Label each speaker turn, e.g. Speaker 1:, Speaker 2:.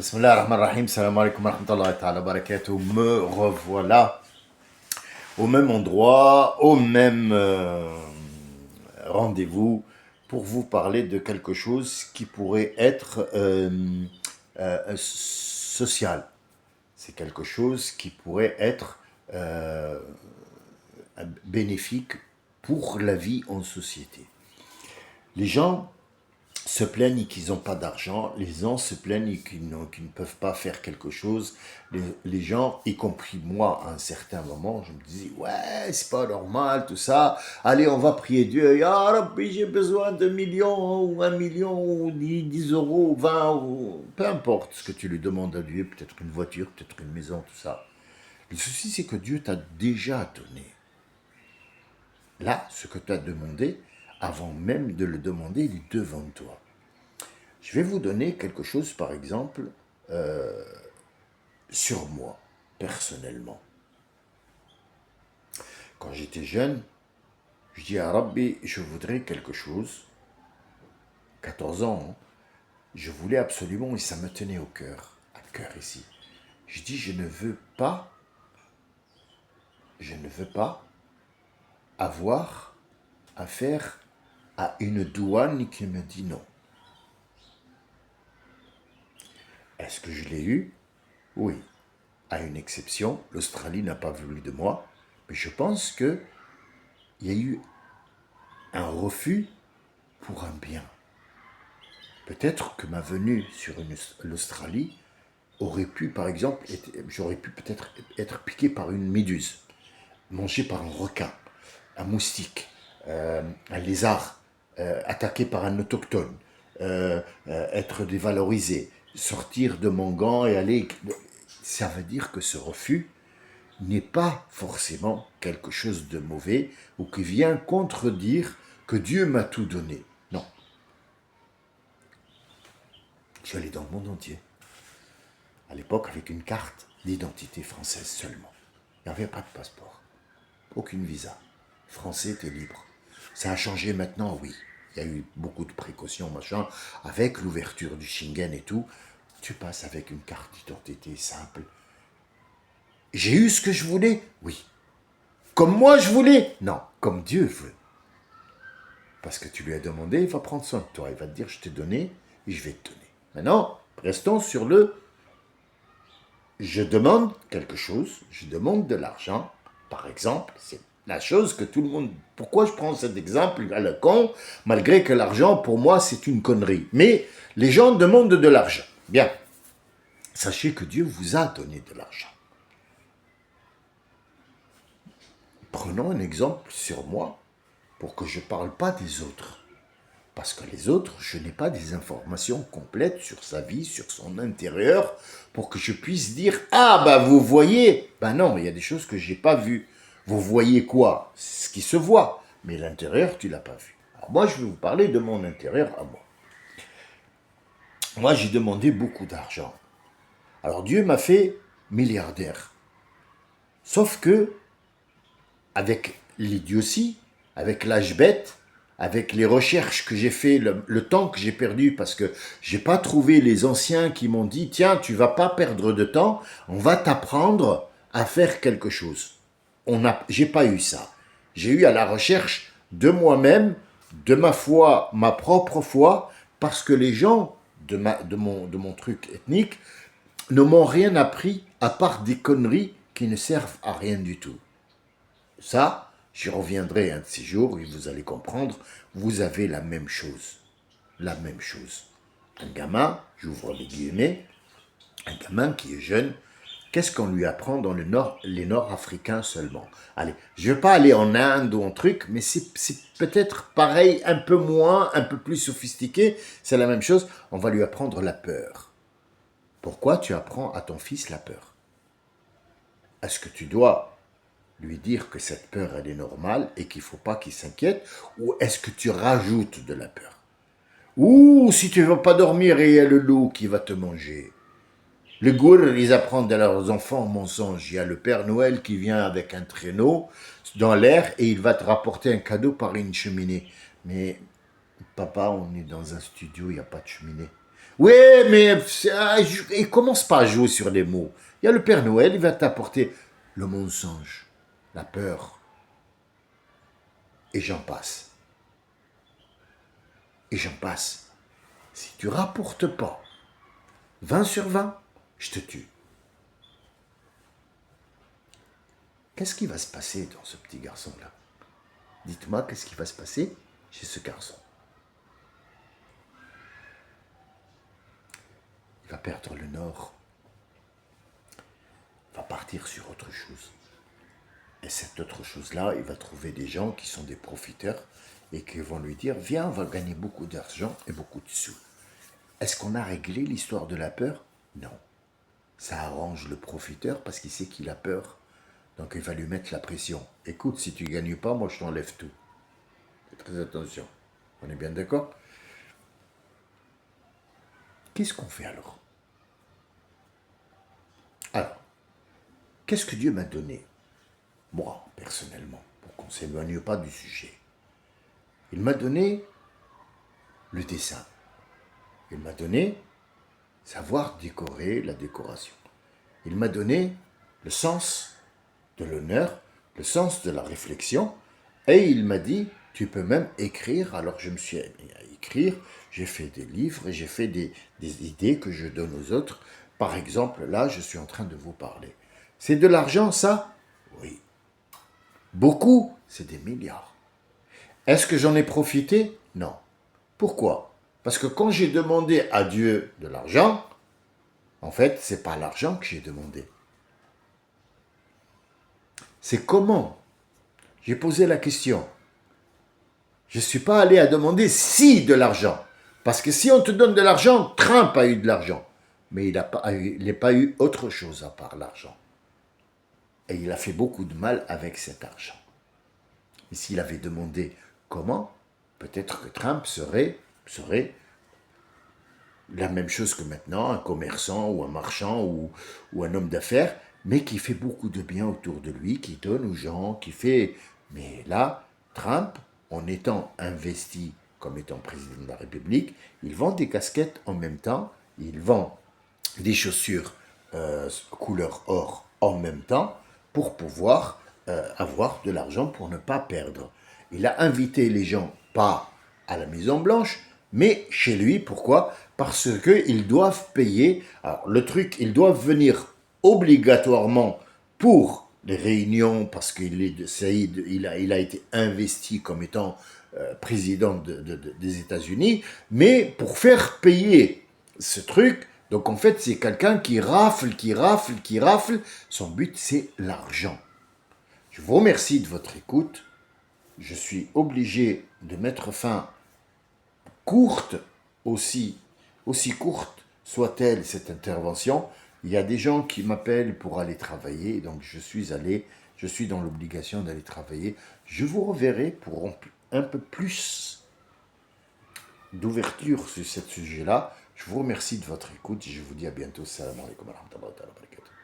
Speaker 1: Bismillah ar-Rahman ar-Rahim, salam alaikum wa rahmatullahi ta'ala wa barakatuh. Me revoilà au même endroit, au même rendez-vous pour vous parler de quelque chose qui pourrait être social. C'est quelque chose qui pourrait être bénéfique pour la vie en société. Les gens se plaignent qu'ils n'ont pas d'argent, les gens se plaignent qu'ils ne peuvent pas faire quelque chose. Les gens, y compris moi, à un certain moment, je me disais, ouais, c'est pas normal, tout ça. Allez, on va prier Dieu. Ya Rabbi, j'ai besoin de millions, ou 1 million, ou 10 euros, ou 20, ou peu importe ce que tu lui demandes à Dieu, peut-être une voiture, peut-être une maison, tout ça. Le souci, c'est que Dieu t'a déjà donné. Là, ce que tu as demandé, avant même de le demander, il est devant toi. Je vais vous donner quelque chose, par exemple, sur moi, personnellement. Quand j'étais jeune, je dis à Rabbi, je voudrais quelque chose. 14 ans, hein, je voulais absolument, et ça me tenait au cœur, à cœur ici. Je dis, je ne veux pas avoir affaire à une douane qui me dit non. Est-ce que je l'ai eu? Oui. À une exception, l'Australie n'a pas voulu de moi, mais je pense qu'il y a eu un refus pour un bien. Peut-être que ma venue sur l'Australie aurait pu, par exemple, j'aurais pu peut-être être piqué par une méduse, mangé par un requin, un moustique, un lézard, attaqué par un autochtone, être dévalorisé, sortir de mon gant et aller. Ça veut dire que ce refus n'est pas forcément quelque chose de mauvais ou qui vient contredire que Dieu m'a tout donné. Non. Je suis allé dans le monde entier. À l'époque, avec une carte d'identité française seulement. Il n'y avait pas de passeport. Aucune visa. Français était libre. Ça a changé maintenant, oui. Il y a eu beaucoup de précautions, machin. Avec l'ouverture du Schengen et tout, tu passes avec une carte d'identité simple. J'ai eu ce que je voulais? Oui. Comme moi je voulais? Non. Comme Dieu veut. Parce que tu lui as demandé, il va prendre soin de toi. Il va te dire, je t'ai donné et je vais te donner. Maintenant, restons sur le je demande quelque chose, je demande de l'argent, par exemple, c'est la chose que tout le monde... Pourquoi je prends cet exemple à la con, malgré que l'argent, pour moi, c'est une connerie. Mais les gens demandent de l'argent. Bien, sachez que Dieu vous a donné de l'argent. Prenons un exemple sur moi, pour que je ne parle pas des autres. Parce que les autres, je n'ai pas des informations complètes sur sa vie, sur son intérieur, pour que je puisse dire « Ah, bah vous voyez !» Ben non, il y a des choses que je n'ai pas vues. Vous voyez quoi? C'est ce qui se voit. Mais l'intérieur, tu ne l'as pas vu. Alors moi, je vais vous parler de mon intérieur à moi. Moi, j'ai demandé beaucoup d'argent. Alors Dieu m'a fait milliardaire. Sauf que, avec l'idiotie, avec l'âge bête, avec les recherches que j'ai fait, le temps que j'ai perdu, parce que j'ai pas trouvé les anciens qui m'ont dit, tiens, tu vas pas perdre de temps, on va t'apprendre à faire quelque chose. J'ai pas eu ça. J'ai eu à la recherche de moi-même, de ma foi, ma propre foi, parce que les gens de mon truc ethnique ne m'ont rien appris à part des conneries qui ne servent à rien du tout. Ça, j'y reviendrai un de ces jours et vous allez comprendre, vous avez la même chose. La même chose. Un gamin, j'ouvre les guillemets, un gamin qui est jeune, qu'est-ce qu'on lui apprend dans les Nord-Africains seulement? Allez, je ne vais pas aller en Inde ou en truc, mais c'est peut-être pareil, un peu moins, un peu plus sophistiqué, c'est la même chose, on va lui apprendre la peur. Pourquoi tu apprends à ton fils la peur? Est-ce que tu dois lui dire que cette peur, elle est normale et qu'il ne faut pas qu'il s'inquiète, ou est-ce que tu rajoutes de la peur? Ou si tu ne vas pas dormir et il y a le loup qui va te manger. Les gourds, ils apprennent à leurs enfants mensonge. Il y a le Père Noël qui vient avec un traîneau dans l'air et il va te rapporter un cadeau par une cheminée. Mais papa, on est dans un studio, il n'y a pas de cheminée. Oui, mais il commence pas à jouer sur les mots. Il y a le Père Noël, il va t'apporter le mensonge, la peur, et j'en passe. Et j'en passe. Si tu rapportes pas 20 sur 20, je te tue. Qu'est-ce qui va se passer dans ce petit garçon-là? Dites-moi, qu'est-ce qui va se passer chez ce garçon? Il va perdre le nord, il va partir sur autre chose. Et cette autre chose-là, il va trouver des gens qui sont des profiteurs et qui vont lui dire, viens, on va gagner beaucoup d'argent et beaucoup de sous. Est-ce qu'on a réglé l'histoire de la peur? Non. Ça arrange le profiteur parce qu'il sait qu'il a peur. Donc il va lui mettre la pression. Écoute, si tu ne gagnes pas, moi je t'enlève tout. Fais très attention. On est bien d'accord? Qu'est-ce qu'on fait alors? Alors, qu'est-ce que Dieu m'a donné? Moi, personnellement, pour qu'on ne s'éloigne pas du sujet. Il m'a donné le dessin. Il m'a donné savoir décorer la décoration. Il m'a donné le sens de l'honneur, le sens de la réflexion, et il m'a dit, tu peux même écrire. Alors je me suis mis à écrire, j'ai fait des livres et j'ai fait des idées que je donne aux autres. Par exemple, là, je suis en train de vous parler. C'est de l'argent, ça? Oui. Beaucoup, c'est des milliards. Est-ce que j'en ai profité? Non. Pourquoi? Parce que quand j'ai demandé à Dieu de l'argent, en fait, c'est pas l'argent que j'ai demandé. C'est comment? J'ai posé la question. Je ne suis pas allé à demander si de l'argent. Parce que si on te donne de l'argent, Trump a eu de l'argent. Mais il n'a pas eu autre chose à part l'argent. Et il a fait beaucoup de mal avec cet argent. Et s'il avait demandé comment, peut-être que Trump serait la même chose que maintenant, un commerçant ou un marchand ou un homme d'affaires, mais qui fait beaucoup de bien autour de lui, qui donne aux gens, qui fait... Mais là, Trump, en étant investi comme étant président de la République, il vend des casquettes en même temps, il vend des chaussures couleur or en même temps pour pouvoir avoir de l'argent pour ne pas perdre. Il a invité les gens, pas à la Maison Blanche, mais chez lui. Pourquoi? Parce qu'ils doivent payer. Alors, le truc, ils doivent venir obligatoirement pour les réunions, parce qu'il il a été investi comme étant président des États-Unis, mais pour faire payer ce truc. Donc en fait, c'est quelqu'un qui rafle, qui rafle, qui rafle. Son but, c'est l'argent. Je vous remercie de votre écoute. Je suis obligé de mettre fin, courte aussi courte soit-elle cette intervention. Il y a des gens qui m'appellent pour aller travailler, donc je suis dans l'obligation d'aller travailler. Je vous reverrai pour un peu plus d'ouverture sur ce sujet-là. Je vous remercie de votre écoute et je vous dis à bientôt. Salam alaikum wa rahmatullahi wa barakatuh.